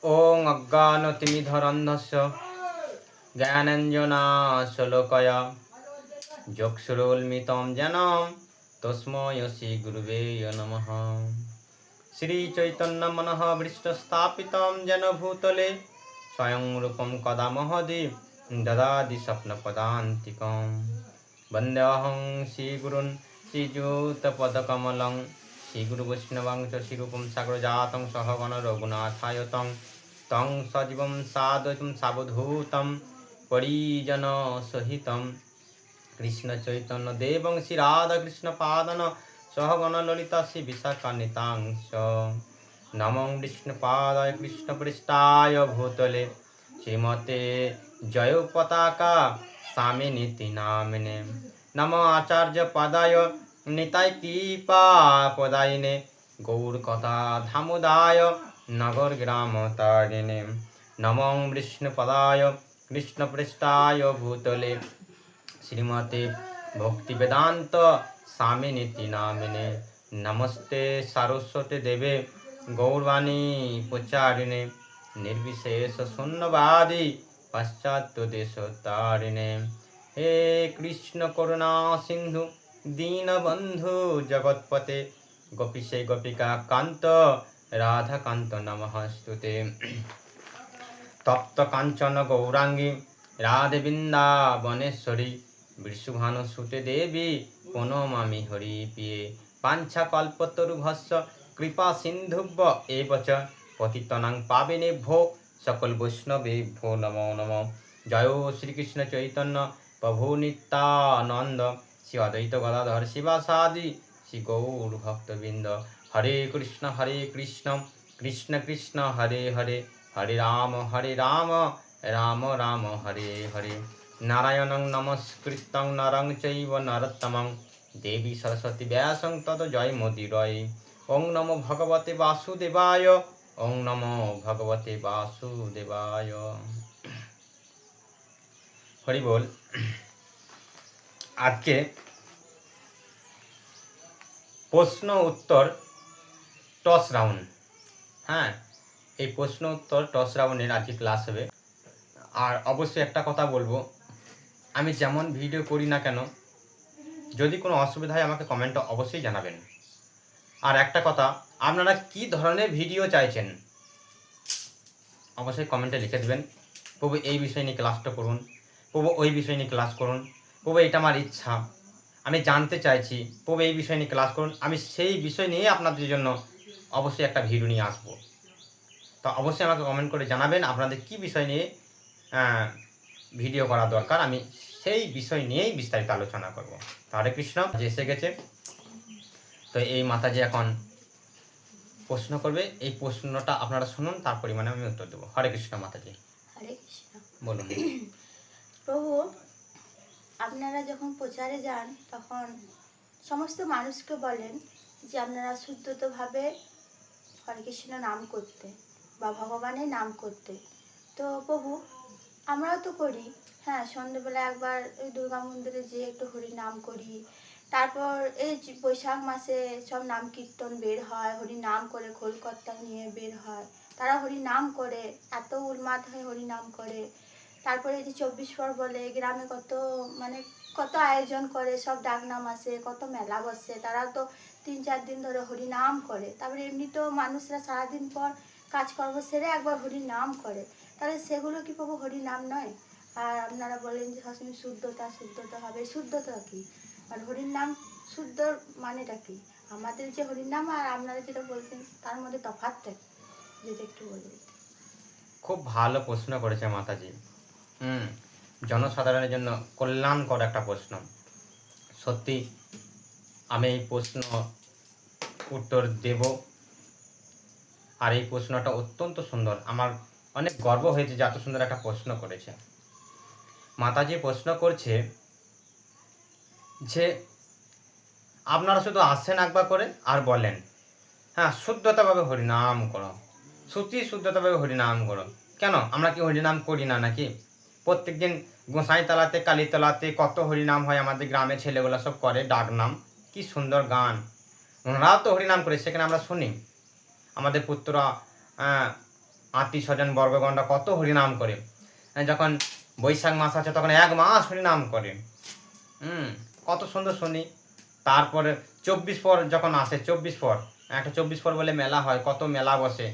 ওং অজ্ঞানতিমিধরন্ধস্য জ্ঞানাঞ্জনাশলাকয়া চক্ষুরুন্মিলিतं যেন তস্मै শ্রী গুরুবে নমঃ। শ্রী চৈতন্য মনোভীষ্ট স্থাপিतं যেন ভূতলে স্বয়ং রূপং কদা মহদেব দদাতি স্বপ্নপদান্তিকং। বন্দেহং শ্রীগুরুन् শ্রীযুতপদকমलं শ্রীগুরুবৈষ্ণবং চ শ্রীরূপং সাগ্রজাतं সহগণ রঘুনাথায়तं तं সজীবং সাদ্বৈतं সাবধূतं পরিজনসহিतं কৃষ্ণ চৈতন্য দেবং শ্রী রাধাকৃষ্ণ পাদান সহগণ ললিতা শ্রী বিশাখান্বিতাংশ। নমো বিষ্ণুপাদায় কৃষ্ণপৃষ্ঠায় ভূতলে শ্রীমতে জয় পতাকা স্বামিনীতি নামিনে। নমো আচার্য পদায় নিতাই কৃপা পদায়িনে গৌর কথা ধামোদায় নগর গ্রাম তারিণে। নমো বিষ্ণুপদায় কৃষ্ণপৃষ্ঠায় ভূতলে শ্রীমতে ভক্তিবেদান্ত স্বামিনীতি নামিনে। নমস্তে সরস্বতী দেবে গৌরবাণী প্রচারিণে নির্বিশেষ শূন্যবাদী পাশ্চাত্য দেশতারিণে। হে কৃষ্ণ করুণা সিন্ধু দীনবন্ধু জগৎপতে গোপীশে গোপিকা কান্ত রাধাকান্ত নমস্তুতে। তপ্ত কাঞ্চন গৌরাঙ্গী রাধে বৃন্দাবনেশ্বরী বৃষভানুসুতে দেবী প্রণমামি হরিপ্রিয়ে। পাঞ্ছা কল্পতরুভস্য কৃপা সিন্ধুভ্য এব চ পতিতানাং পাবনেভ্যো সকল বৈষ্ণবেভ্যো নমো নমঃ। জয় শ্রীকৃষ্ণ চৈতন্য প্রভু নিত্যানন্দ শ্রী অদ্বৈত গদাধর শিবাসাদি শ্রী গৌর ভক্তবৃন্দ। হরে কৃষ্ণ কৃষ্ণ কৃষ্ণ হরে হরে হরে রাম রাম রাম হরে হরে। নারায়ণং নমস্কৃত্যং নরং চৈব নরোত্তমং দেবী সরস্বতী ব্যাসং তত জয়মুদীরয়ে। ওং নমো ভগবতে বাসুদেবায় ওং নমো ভগবতে বাসুদেবায়। হরি বল। আজকে প্রশ্ন উত্তর টস রাউন্ড। হ্যাঁ, এই প্রশ্ন উত্তর টস রাউন্ডের আজকে ক্লাস হবে। আর অবশ্যই একটা কথা বলবো, আমি যেমন ভিডিও করি না কেন, যদি কোনো অসুবিধা হয় আমাকে কমেন্টে অবশ্যই জানাবেন। আর একটা কথা, আপনারা কি ধরনের ভিডিও চাইছেন অবশ্যই কমেন্টে লিখে দেবেন। প্রভু এই বিষয় নিয়ে ক্লাসটা করুন, প্রভু ওই বিষয় নিয়ে ক্লাস করুন, প্রভু এটা আমার ইচ্ছা, আমি জানতে চাইছি, প্রভু এই বিষয় নিয়ে ক্লাস করুন। আমি সেই বিষয় নিয়ে আপনাদের জন্য অবশ্যই একটা ভিডিও নিয়ে আসবো। তো অবশ্যই আমাকে কমেন্ট করে জানাবেন আপনাদের কি বিষয় নিয়ে ভিডিও করা দরকার, আমি সেই বিষয় নিয়েই বিস্তারিত আলোচনা করব। হরে কৃষ্ণ। যে এসে গেছে, তো এই মাতাজি এখন প্রশ্ন করবে। এই প্রশ্নটা আপনারা শুনুন, তার পরিমাণে আমি উত্তর দেবো। হরে কৃষ্ণ মাতাজি। হরে কৃষ্ণ। বলুন। প্রভু, আপনারা যখন প্রচারে যান তখন সমস্ত মানুষকে বলেন যে আপনারা শুদ্ধতভাবে হরে কৃষ্ণ নাম করতে বা ভগবানের নাম করতে। তো প্রভু, আমরাও তো করি। হ্যাঁ, সন্ধ্যেবেলা একবার ওই দুর্গা মন্দিরে যেয়ে একটু হরি নাম করি। তারপর এই বৈশাখ মাসে সব নাম কীর্তন বের হয়, হরি নাম করে খোলকর্তা নিয়ে বের হয়, তারা হরি নাম করে, এত উন্মাদ হয়ে হরি নাম করে। তারপরে এই যে 24 পর বলে, গ্রামে কত আয়োজন করে, সব ডাকনাম আসে, কত মেলা বসে, তারা তো 3-4 দিন ধরে হরি নাম করে। তারপরে এমনিতেও মানুষরা সারাদিন পর কাজকর্ম সেরে একবার হরি নাম করে, তাহলে সেগুলো কি প্রভু হরি নাম নয়? আর আপনারা বলেন যে সবসময় শুদ্ধতা হবে, শুদ্ধতা কি? আর হরির নাম শুদ্ধ মানেটা কি? আমাদের যে হরির নাম আর আপনারা যেটা বলছেন তার মধ্যে তফাৎটা কি, যেটা একটু বলে দিতে। খুব ভালো প্রশ্ন করেছে মাতাজি। জনসাধারণের জন্য কল্যাণকর একটা প্রশ্ন। সত্যি আমি এই প্রশ্ন উত্তর দেব। আর এই প্রশ্নটা অত্যন্ত সুন্দর, আমার অনেক গর্ব হয়েছে যে এত সুন্দর একটা প্রশ্ন করেছে। মাতাজি প্রশ্ন করছে যে আপনারা শুধু আসেন একবার করে আর বলেন হ্যাঁ শুদ্ধতাভাবে হরিনাম করো, শুদ্ধতাভাবে হরিনাম করো। কেন আমরা কি হরিনাম করি না নাকি? প্রত্যেকদিন গোসাইতলাতে কালীতলাতে কত হরিনাম হয়, আমাদের গ্রামের ছেলেগুলো সব করে ডাকনাম, কি সুন্দর গান, ওনারাও তো হরিনাম করে, সেখানে আমরা শুনি। আমাদের পুত্ররা আত্মীয় স্বজন বর্গগণরা কত হরিনাম করে। যখন বৈশাখ মাস আছে তখন 1 মাস হরিনাম করে। কত সুন্দর শুনি। তারপরে 24 পর যখন আসে, 24 পর একটা 24 পর বলে মেলা হয়, কত মেলা বসে।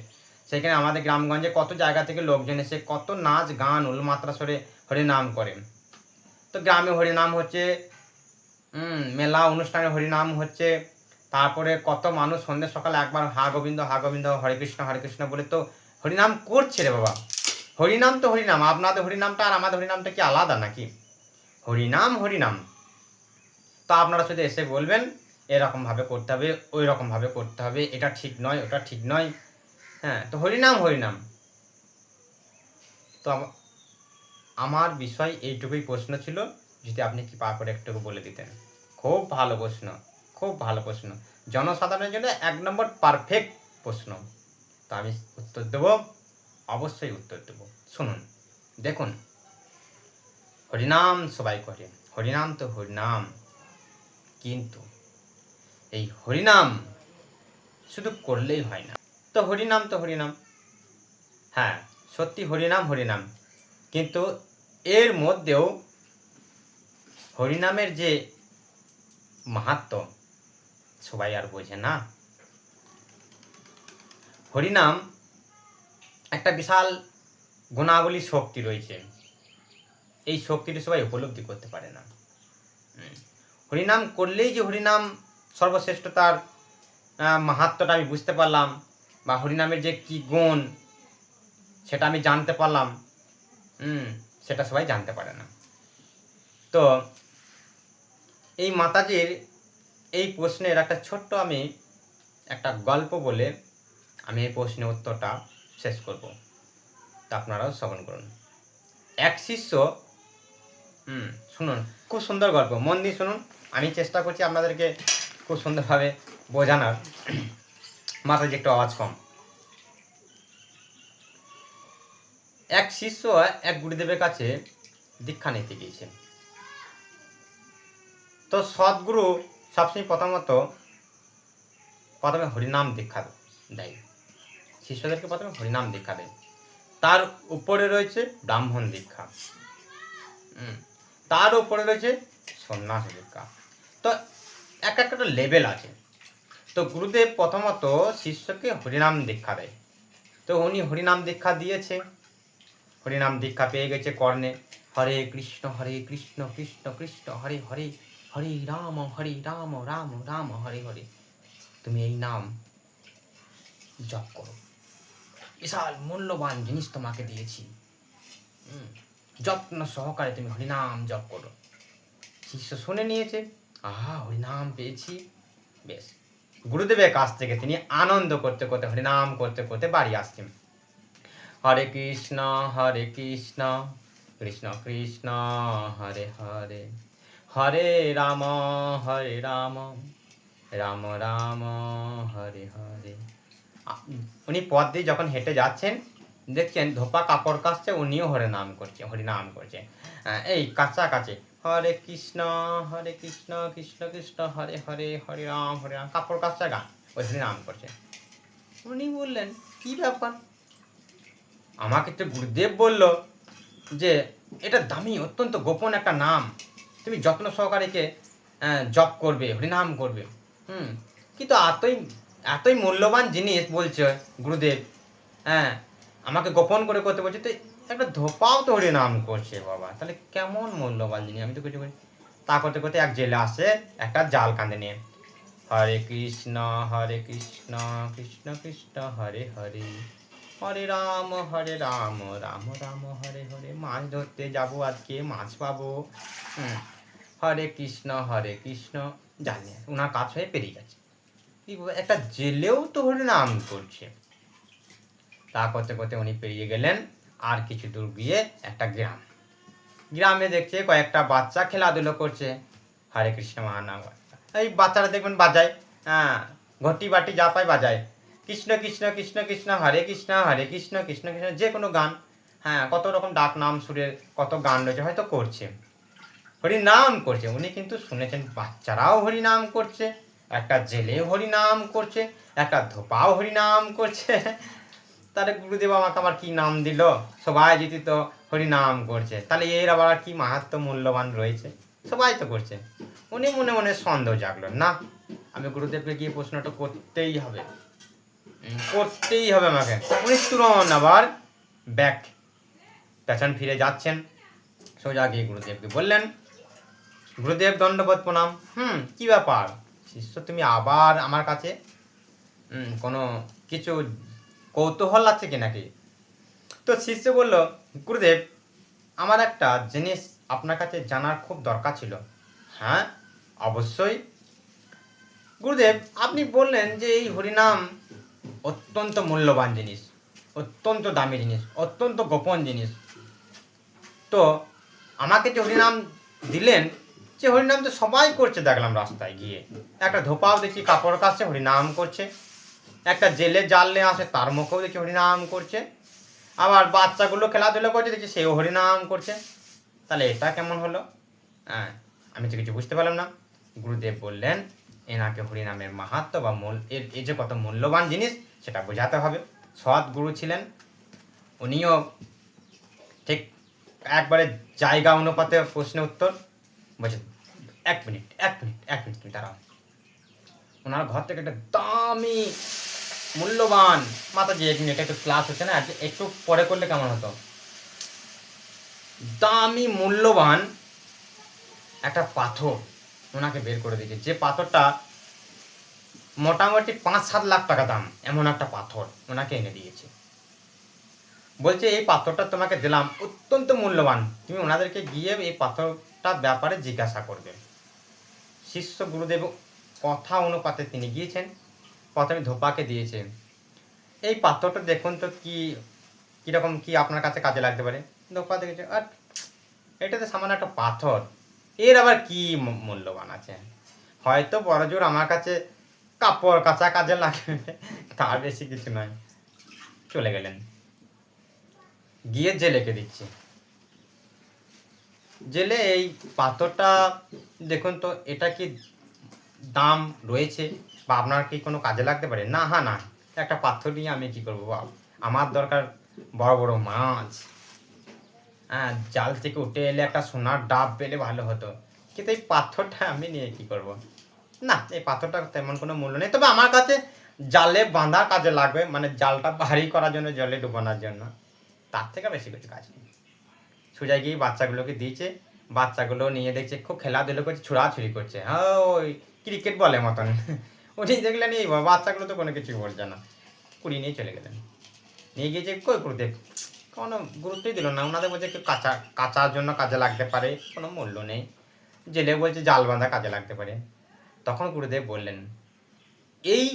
সেখানে আমাদের গ্রামগঞ্জে কত জায়গা থেকে লোকজন এসে কত নাচ গান উলমাত্রা সরে হরিনাম করে। তো গ্রামে হরিনাম হচ্ছে, মেলা অনুষ্ঠানে হরিনাম হচ্ছে। তারপরে কত মানুষ সন্ধ্যে সকাল একবার হা গোবিন্দ হরে কৃষ্ণ বলে তো হরিনাম করছে রে বাবা। হরিনাম তো হরিনাম, আপনাদের হরিনামটা আর আমাদের হরিনামটা কি আলাদা নাকি? হরিনাম হরিনাম। তো আপনারা শুধু এসে বলবেন এরকমভাবে করতে হবে, ওই রকমভাবে করতে হবে, এটা ঠিক নয়, ওটা ঠিক নয়। হ্যাঁ, তো হরিনাম হরিনাম। তো আমার বিষয় এইটুকুই প্রশ্ন ছিল, যদি আপনি কৃপা করে একটু বলে দিতেন। খুব ভালো প্রশ্ন, খুব ভালো প্রশ্ন, জনসাধারণের জন্য 1 নম্বর পারফেক্ট প্রশ্ন। তো আমি উত্তর দেব, অবশ্যই উত্তর দেব। শুনুন, দেখুন, হরিনাম সবাই করে, হরিনাম তো হরিনাম, কিন্তু এই হরিনাম শুধু করলেই হয় না। তো হরিনাম, হ্যাঁ সত্যি হরিনাম, কিন্তু এর মধ্যেও হরিনামের যে মাহাত্ম্য সবাই আর বোঝে না। হরিনাম একটা বিশাল গুণাবলী শক্তি রয়েছে, এই শক্তিটি সবাই উপলব্ধি করতে পারে না। হরিনাম করলেই যে হরিনাম সর্বশ্রেষ্ঠতার মাহাত্ম্যটা আমি বুঝতে পারলাম, বা হরিনামের যে কি গুণ সেটা আমি জানতে পারলাম, সেটা সবাই জানতে পারে না। তো এই মাতাজির এই প্রশ্নের একটা ছোট্ট আমি একটা গল্প বলে আমি এই প্রশ্নের উত্তরটা শেষ করব। তা আপনারাও শ্রবণ করুন। এক শিষ্য, শুনুন, খুব সুন্দর গল্প, মন দিয়ে শুনুন। আমি চেষ্টা করছি আপনাদেরকে খুব সুন্দরভাবে বোঝানোর। মাথায় একটু আওয়াজ কম। এক শিষ্য এক গুরুদেবের কাছে দীক্ষা নিতে গিয়েছে। তো সদ্গুরু সবসময় প্রথমে হরিনাম দীক্ষা দেয়, শিষ্যদেরকে প্রথমে হরিনাম দীক্ষা দেয়। তার উপরে রয়েছে ব্রাহ্মণ দীক্ষা, তার উপরে রয়েছে সন্ন্যাস দীক্ষা। তো এক একটা লেভেল আছে। তো গুরুদেব প্রথমত শিষ্যকে হরিনাম দীক্ষা দেয়। তো উনি হরিনাম দীক্ষা দিয়েছে, হরিনাম দীক্ষা পেয়ে গেছে কর্ণে। হরে কৃষ্ণ কৃষ্ণ কৃষ্ণ হরে হরে, হরে রাম রাম রাম হরে হরে। তুমি এই নাম জপ করো, বিশাল মূল্যবান জিনিস তোমাকে দিয়েছি, যত্ন সহকারে তুমি হরিনাম জপ করো। শিষ্য শুনে নিয়েছে, হরিনাম পেয়েছি, বেশ। গুরুদেবের কাছ থেকে তিনি আনন্দ করতে করতে হরিনাম করতে করতে বাড়ি আসছেন। হরে কৃষ্ণ কৃষ্ণ কৃষ্ণ হরে হরে, হরে রাম রাম রাম হরে হরে। উনি পথ দিয়ে যখন হেঁটে যাচ্ছেন, দেখছেন ধোপা কাপড় কাচছে, উনিও হরিনাম করছে। এই কাছাকাছি হরে কৃষ্ণ কৃষ্ণ কৃষ্ণ হরে হরে, হরে রাম কাপড় কাচছে, গান ওই হরিনাম করছে। উনি বললেন, কি ব্যাপার? আমাকে তো গুরুদেব বলল যে এটা দামি, অত্যন্ত গোপন একটা নাম, তুমি যত্ন সহকারে জপ করবে, হরিনাম করবে। কিন্তু এতই মূল্যবান জিনিস বলছে গুরুদেব, আমাকে গোপন করে করতে বলছে। তো একটা ধোপাও তো হরিনাম করছে বাবা, তাহলে কেমন মূল্যবান জিনিস? আমি তো কিছু করি। তা করতে করতে এক জেলে আসে একটা জাল কাঁধে নিয়ে। হরে কৃষ্ণ কৃষ্ণ কৃষ্ণ হরে হরে, হরে রাম রাম রাম হরে হরে। মাছ ধরতে যাবো আজকে, মাছ পাবো। হরে কৃষ্ণ জানে ওনার কাজ হয়ে পেরিয়ে গেছে। একটা জেলেও তো হরিনাম করছে। তা করতে করতে উনি পেরিয়ে গেলেন। আর কিছু দূর গিয়ে একটা গ্রামে দেখছে কয়েকটা বাচ্চা খেলাধুলো করছে, হরে কৃষ্ণ মহানাম। এই বাচ্চারা দেখবেন বাজায়, ঘটি বাটি যা পায় বাজায়, কৃষ্ণ কৃষ্ণ কৃষ্ণ হরে কৃষ্ণ কৃষ্ণ কৃষ্ণ যে কোনো গান। কত রকম ডাক নাম সুরের কত গান রয়েছে, হয়তো করছে, হরিনাম করছে। উনি কিন্তু শুনেছেন বাচ্চারাও হরিনাম করছে, একটা জেলে হরিনাম করছে, একটা ধোপাও হরিনাম করছে। তাহলে গুরুদেব আমাকে আবার কি নাম দিল, সবাই যদি তো হরিনাম করছে, তাহলে এর আবার কি মাহাত্ম্য মূল্যবান রয়েছে, সবাই তো করছে। উনি মনে মনে সন্দেহ জাগলো, না আমি গুরুদেবকে গিয়ে প্রশ্নটা করতেই হবে, করতেই হবে আমাকে। উনি তুরন্ত আবার ব্যাক পেছন ফিরে যাচ্ছেন, সোজা গিয়ে গুরুদেবকে বললেন, গুরুদেব দণ্ডবোধ প্রণাম। কি ব্যাপার শিষ্য, তুমি আবার আমার কাছে কোনো কিছু কৌতূহল আছে কি নাকি? তো শিষ্য বলল, গুরুদেব আমার একটা জিনিস আপনার কাছে জানার খুব দরকার ছিল। হ্যাঁ অবশ্যই। গুরুদেব আপনি বললেন যে এই হরিনাম অত্যন্ত মূল্যবান জিনিস, অত্যন্ত দামি জিনিস, অত্যন্ত গোপন জিনিস। তো আমাকে যে হরিনাম দিলেন, যে হরিনাম তো সবাই করছে, দেখলাম রাস্তায় গিয়ে একটা ধোপাও দেখি কাপড় কাছে হরিনাম করছে, একটা জেলে জাল নিয়ে আসে তার মুখেও দেখি হরিনাম করছে, আবার বাচ্চাগুলো খেলাধুলো করছে দেখছি সেও হরিনাম করছে। তাহলে এটা কেমন হলো? হ্যাঁ আমি তো কিছু বুঝতে পারলাম না। গুরুদেব বললেন, এনাকে হরিনামের মাহাত্ম্য বা এর যে কত মূল্যবান জিনিস সেটা বোঝাতে হবে। সৎ গুরু ছিলেন, উনিও ঠিক একবারে জায়গা অনুপাতে প্রশ্নের উত্তর বলছে, এক মিনিট তুমি দাঁড়াও। ওনার ঘর থেকে একটা দামি মূল্যবান, মাতাজি এক মিনিট একটু ক্লাস হচ্ছে না, একটু পরে করলে কেমন হতো, দামি মূল্যবান একটা পাথর ওনাকে বের করে দিয়েছে, যে পাথরটা মোটামুটি 5-7 লাখ টাকা দাম, এমন একটা পাথর ওনাকে এনে দিয়েছে। বলছে এই পাথরটা তোমাকে দিলাম, অত্যন্ত মূল্যবান, তুমি ওনাদেরকে গিয়ে এই পাথরটার ব্যাপারে জিজ্ঞাসা করবে। শিষ্য গুরুদেব কথা অনুপাতে তিনি গিয়েছেন, প্রথমে ধোপাকে দিয়েছে, এই পাথরটা দেখুন তো কীরকম কি আপনার কাছে কাজে লাগতে পারে। ধোপা দেখেছে, আর এটা তো সামান্য একটা পাথর, এর আবার কি মূল্যবান আছে, হয়তো বড় জোর আমার কাছে কাপড় কাচা কাজে লাগবে, তার বেশি কিছু নয়। চলে গেলেন, গিয়ে জেলেকে দিচ্ছে, জেলে এই পাথরটা দেখুন তো এটা কি দাম রয়েছে বা আপনার কি কোনো কাজে লাগতে পারে? না, হ্যাঁ না, একটা পাথর নিয়ে আমি কি করবো বাবা, আমার দরকার বড় বড় মাছ, হ্যাঁ জাল থেকে উঠে এলে একটা সোনার ডাব পেলে ভালো হতো, কিন্তু এই পাথরটা আমি নিয়ে কি করব? না, এই পাথরটা তেমন কোনো মূল্য নেই, তবে আমার কাছে জালে বাঁধা কাজে লাগবে, মানে জালটা ভারী করার জন্য, জলে ডুবানোর জন্য, তার থেকে বেশি কিছু কাজ নেই। সোজা গিয়ে বাচ্চাগুলোকে দিয়েছে, বাচ্চাগুলো নিয়ে দেখছে খুব খেলাধুলো করছে, ছোড়াছুড়ি করছে, হ্যাঁ ওই ক্রিকেট বলের মতন। উনি দেখলেন এই বাচ্চাগুলো তো কোনো কিছুই বলছে না, কুড়িয়ে নিয়ে চলে গেলেন। নিয়ে গিয়েছে, কই গুরুদেব, কোনো গুরুত্বই দিল না। ওনাদের বলছে কেউ কাচার জন্য কাজে লাগতে পারে, কোনো মূল্য নেই। জেলে বলছে জাল বাঁধা কাজে লাগতে পারে। তখন গুরুদেব বললেন, এই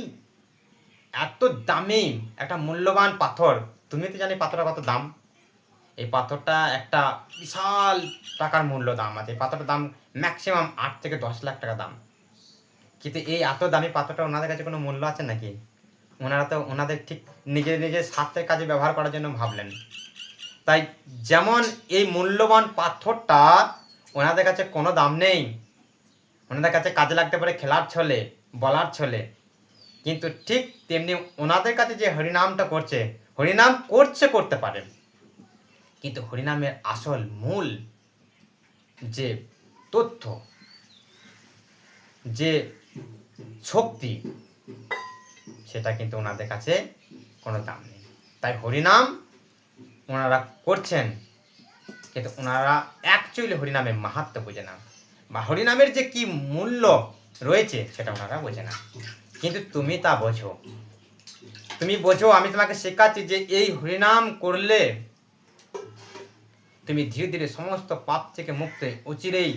এত দামি একটা মূল্যবান পাথর, তুমি তো জানি পাথরটা কত দাম, এই পাথরটা একটা বিশাল টাকার মূল্য দাম আছে, এই পাথরটার দাম ম্যাক্সিমাম 8 থেকে 10 লাখ টাকা দাম, কিন্তু এই এত দামি পাথরটা ওনাদের কাছে কোনো মূল্য আছে নাকি? ওনারা তো ওনাদের ঠিক নিজের স্বার্থের কাজে ব্যবহার করার জন্য ভাবলেন। তাই যেমন এই মূল্যবান পাথরটা ওনাদের কাছে কোনো দাম নেই, ওনাদের কাছে কাজে লাগতে পারে খেলার ছলে, বলার ছলে, কিন্তু ঠিক তেমনি ওনাদের কাছে যে হরিনামটা করছে, হরিনাম করতে পারে, কিন্তু হরিনামের আসল মূল যে তথ্য, যে শক্তি, সেটা কিন্তু ওনাদের কাছে কোনো দাম নেই। তাই হরিনাম ওনারা করছেন, কিন্তু ওনারা অ্যাকচুয়ালি হরিনামের মাহাত্ম্য বোঝে না, বা হরিনামের যে কি মূল্য রয়েছে সেটা ওনারা বোঝে না। কিন্তু তুমি তা বোঝো, তুমি বোঝো, আমি তোমাকে শেখাচ্ছি যে এই হরিনাম করলে তুমি ধীরে ধীরে সমস্ত পাপ থেকে মুক্ত হয়ে অচিরেই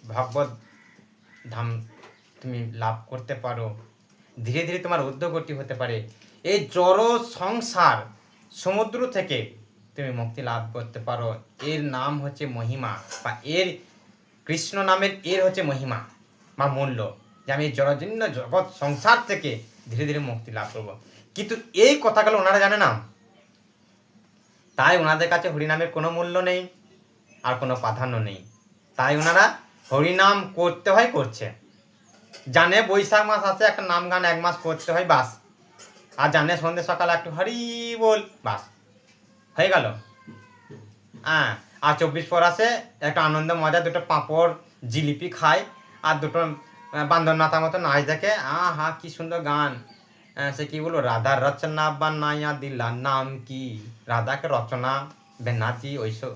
ভগবত ধাম তুমি লাভ করতে পারো, ধীরে ধীরে তোমার ঊর্ধ্বগতি হতে পারে, এই জড় সংসার সমুদ্র থেকে তুমি মুক্তি লাভ করতে পারো। এর নাম হচ্ছে মহিমা, বা এর কৃষ্ণ নামের এর হচ্ছে মহিমা বা মূল্য, যে আমি জড়জন্য জগৎ সংসার থেকে ধীরে ধীরে মুক্তি লাভ করব। কিন্তু এই কথাগুলো ওনারা জানে না, তাই ওনাদের কাছে হরিনামের কোনো মূল্য নেই আর কোনো প্রাধান্য নেই। তাই ওনারা হরিনাম করতে হয়, করছে, জানে বৈশাখ মাস আছে একটা নাম গান 1 মাস করতে হয়, বাস আর জানে সন্ধ্যে সকালে একটু হরি বল, বাস হয়ে গেল। হ্যাঁ, আর 24 পর আসে একটা আনন্দ মজা, দুটো পাঁপড় জিলিপি খায় আর দুটো বান্দর নাতার মতো নাচ দেখে। হা কি সুন্দর গান। সে কি বলবো, রাধার রচনা বানাইয়া দিলা নাম কি, রাধাকে রচনা বেনাতি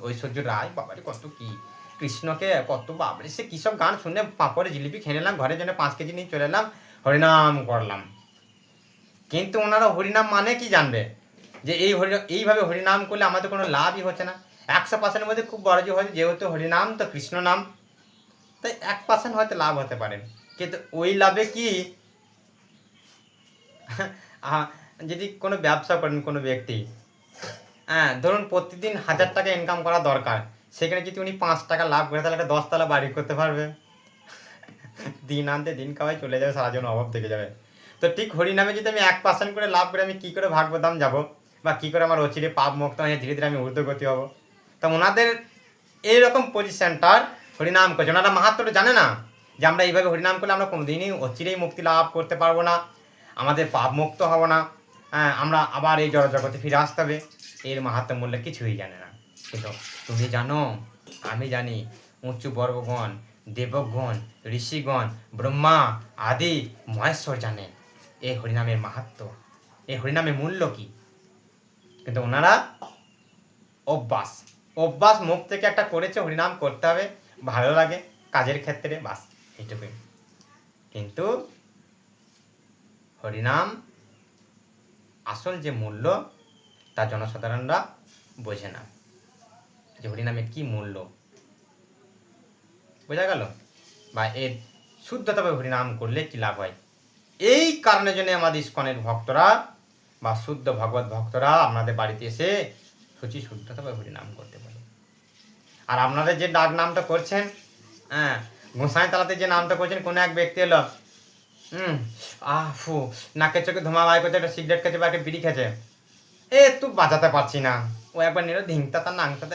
ঐশ্বর্য রায়, বাবারে কত কি, কৃষ্ণকে কত, বাবারে সে কিসব গান শুনে পাঁপড়ে জিলিপি খেয়ে নিলাম, ঘরের জন্য 5 কেজি নিয়ে চলে এলাম, হরিনাম করলাম। কিন্তু ওনারা হরিনাম মানে কি জানবে, যে এইভাবে হরিনাম করলে আমাদের কোনো লাভই হচ্ছে না। 100% মধ্যে খুব বড় যে হয়তো, যেহেতু হরিনাম তো কৃষ্ণ নাম, তাই 1% হয়তো লাভ হতে পারে। কিন্তু ওই লাভে কি যদি কোনো ব্যবসা করেন কোনো ব্যক্তি, হ্যাঁ ধরুন প্রতিদিন 1000 টাকা ইনকাম করা দরকার, সেখানে যদি উনি 5 টাকা লাভ করে, তাহলে একটা 10 তলা বাড়ি করতে পারবে। দিন আনতে দিন খাওয়াই চলে যাবে, সারা জীবন অভাব থেকে যাবে। তো ঠিক হরিনামে যদি আমি 1% করে লাভ করে, আমি কী করে ভাগবদাম যাব, বা কী করে আমার অচিরে পাপ মুক্ত হয়ে ধীরে ধীরে আমি ঊর্ধ্বগতি হব। তা ওনাদের এইরকম পজিশনটার হরিনাম করছে, ওনারা মাহাত্ম্যটা জানে না যে আমরা এইভাবে হরিনাম করলে আমরা কোনোদিনই অচিরেই মুক্তি লাভ করতে পারবো না, আমাদের পাপ মুক্ত হব না, হ্যাঁ আমরা আবার এই জড়জগতে ফিরে আসতে হবে। এর মাহাত্ম্য মূল্য কিছুই জানে না। কিন্তু তুমি জানো, আমি জানি, উঁচু বর্গগণ, দেবগণ, ঋষিগণ, ব্রহ্মা আদি মহেশ্বর জানে এই হরিনামের মাহাত্ম্য, এই হরিনামের মূল্য কি। কিন্তু ওনারা অভ্যাস মুখ থেকে একটা করেছে, হরিনাম করতে হবে, ভালো লাগে কাজের ক্ষেত্রে, বাস এইটুকুই। কিন্তু হরিনাম আসল যে মূল্য, তা জনসাধারণরা বোঝে না, যে হরিনামের কি মূল্য, বোঝা গেল, বা এর শুদ্ধভাবে হরিনাম করলে কি লাভ হয়। এই কারণের জন্য আমাদের ইস্কনের ভক্তরা বা শুদ্ধ ভগবত ভক্তরা আপনাদের বাড়িতে এসে শুদ্ধভাবে হরিনাম করতে পারে। আর আপনাদের যে ডাক নামটা করছেন, হ্যাঁ গোসাই তালাতে যে নামটা করছেন, কোনো এক ব্যক্তি এলো, নাকের চোখে ধোঁয়া বাই করছে, একটা সিগারেট খেয়েছে বা একটা বিড়ি খেয়েছে, তুই বাঁচাতে পারছি না, ও একবার নিল ধিংতাতা নাংতাতে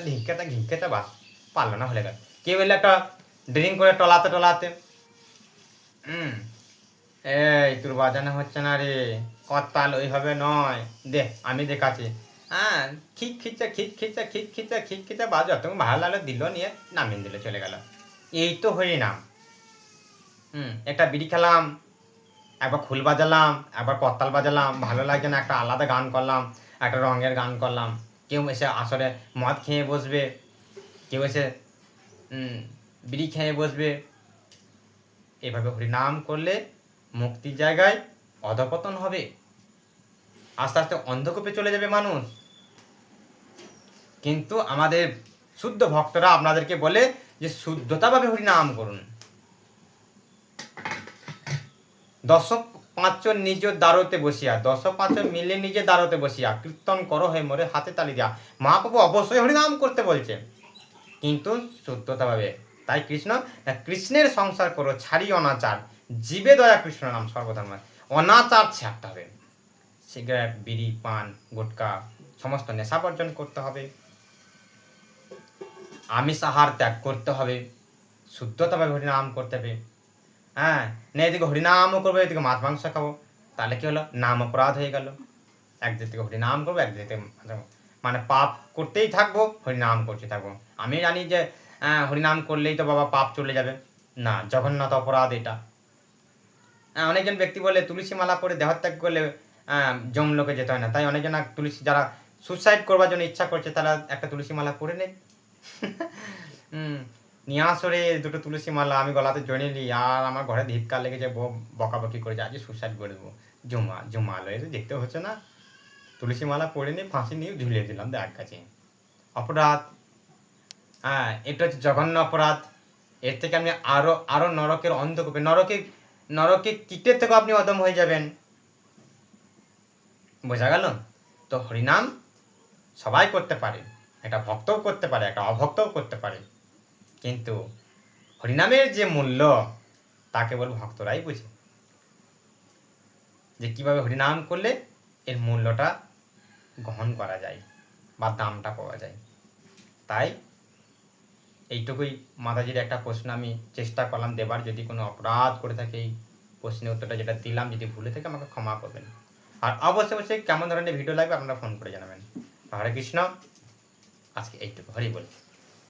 ঘিংকেতে বাস পারলো না, হলে গেল। কেউ এলে একটা ড্রিঙ্ক করে টলাতে এই তোর বাজানো হচ্ছে না রে, কতাল ওইভাবে নয়, দে আমি দেখাচ্ছি, খিচে বাজ, যতক্ষণ ভালো লাগলো দিল, নিয়ে নামিয়ে দিল, চলে গেল। এই তো হরিনাম। একটা বিড়ি খেলাম, একবার খুল বাজালাম, একবার করতাল বাজালাম, ভালো লাগছে না, একটা আলাদা গান করলাম, একটা রঙের গান করলাম। কেউ এসে আসরে মদ খেয়ে বসবে, কেউ এসে বিড়ি খেয়ে বসবে। এভাবে হরিনাম করলে মুক্তির জায়গায় অধপতন হবে, আস্তে আস্তে অন্ধকূপে চলে যাবে মানুষ। কিন্তু আমাদের শুদ্ধ ভক্তরা আপনাদেরকে বলে যে শুদ্ধতাভাবে হরিনাম করুন। 10-5 নিজ দ্বারতে বসিয়া, 10-5 মিলে নিজে দ্বারতে বসিয়া কীর্তন করো হে মোরে হাতে তালি দিয়া। মহাপ্রভু অবশ্যই হরিনাম করতে বলছে, কিন্তু শুদ্ধতাভাবে। তাই কৃষ্ণের সংসার করো, ছাড়ি অনাচার, জীবে দয়া কৃষ্ণ নাম সর্বধর্ম। অনাচার ছাড়তে হবে, সিগারেট বিড়ি পান গুটকা সমস্ত নেশা বর্জন করতে হবে, আমিষ আহার ত্যাগ করতে হবে, শুদ্ধতাভাবে হরিনাম করতে হবে। হ্যাঁ না এদিকে হরিনামও করবো, এদিকে মাছ মাংস খাবো, তাহলে কি হলো, নাম অপরাধ হয়ে গেল। একদিকে হরিনাম করবো, একদিকে মানে পাপ করতেই থাকবো, হরিনাম করতে থাকবো। আমি জানি যে হরিনাম করলেই তো বাবা পাপ চলে যাবে, না, জঘন্যত অপরাধ এটা। অনেকজন ব্যক্তি বলে তুলসী মালা পরে দেহত্যাগ করলে যমলোকে যেতে হয় না। তাই অনেকজন তুলসী, যারা সুসাইড করবার জন্য ইচ্ছা করছে, তারা একটা তুলসী মালা পরে নেই। নিয়ে আসরে 2টো তুলসী মালা আমি গলাতে জড়িয়ে নিই, আর আমার ঘরে ধিৎকার লেগেছে, বকাবকি করেছে, আজ সুসাইড করে দেবো। জমালো এসে দেখতে হচ্ছে না, তুলসী মালা পরে নিয়ে ফাঁসি নিয়ে ঝুলিয়ে দিলাম দেখ কাছে, অপরাধ। এটা হচ্ছে জঘন্য অপরাধ। এর থেকে আপনি আরো নরকের অন্ধকূপে, নরকে কীটের থেকে আপনি অদম হয়ে যাবেন। বোঝা গেল? তো হরিনাম সবাই করতে পারে, একটা ভক্তও করতে পারে, একটা অভক্তও করতে পারে, কিন্তু হরিনামের যে মূল্য তা কেবল ভক্তরাই বুঝে, যে কিভাবে হরিনাম করলে এর মূল্যটা গ্রহণ করা যায় বা দামটা পাওয়া যায়। তাই এইটুকুই মাতাজির একটা প্রশ্ন আমি চেষ্টা করলাম দেবার। যদি কোনো অপরাধ করে থাকে, এই প্রশ্নের উত্তরটা যেটা দিলাম যদি ভুলে থাকে আমাকে ক্ষমা করবেন। আর অবশ্যই অবশ্যই কেমন ধরনের ভিডিও লাগবে আপনারা ফোন করে জানাবেন। হরে কৃষ্ণ, আজকে এইটুকু, হরি বল।